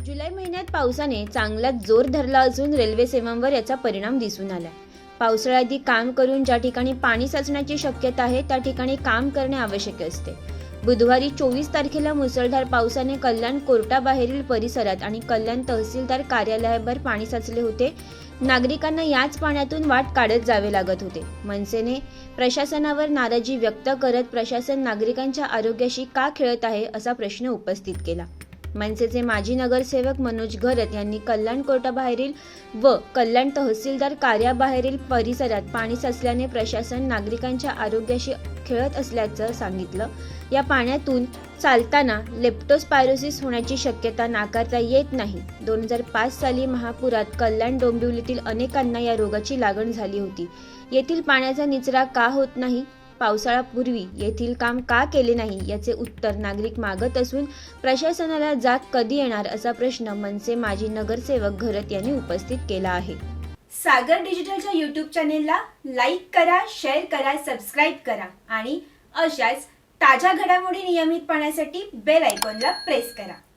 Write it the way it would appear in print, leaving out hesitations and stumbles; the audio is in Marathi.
जुलै महिन्यात पावसाने चांगलाच जोर धरला असून रेल्वे सेवांवर याचा परिणाम दिसून आला. पावसाळ्याआधी काम करून ज्या ठिकाणी पाणी साचण्याची शक्यता आहे त्या ठिकाणी काम करणे आवश्यक असते. बुधवारी 24 तारखेला मुसळधार पावसाने कल्याण कोर्टाबाहेरील परिसरात आणि कल्याण तहसीलदार कार्यालयाभर पाणी साचले होते. नागरिकांना याच पाण्यातून वाट काढत जावे लागत होते. मनसेने प्रशासनावर नाराजी व्यक्त करत प्रशासन नागरिकांच्या आरोग्याशी का खेळत आहे असा प्रश्न उपस्थित केला. मनसेचे माजी नगरसेवक मनोज घरत यांनी कल्याण कोर्टाबाहेरील व कल्याण तहसीलदार कार्यालयाबाहेरील परिसरात पाणी साचल्याने प्रशासन नागरिकांच्या आरोग्याशी खेळत असल्याचं सांगितलं. या पाण्यातून चालताना लेप्टोस्पायरोसिस होण्याची शक्यता नाकारता येत नाही. 2005 साली महापुरात कल्याण डोंबिवलीतील अनेकांना या रोगाची लागण झाली होती. येथील पाण्याचा निचरा का होत नाही? पावसाळ्यापूर्वी येथील काम का केले नाही याचे उत्तर नागरिक मागत असून प्रशासनाला जाग कधी येणार असा प्रश्न मनसे माजी नगरसेवक घरत यांनी उपस्थित केला आहे. सागर डिजिटलच्या यूट्यूब चॅनेलला लाईक करा, शेअर करा, सबस्क्राईब करा आणि अशाच ताज्या घडामोडी नियमित पाहण्यासाठी बेल आयकॉनला प्रेस करा.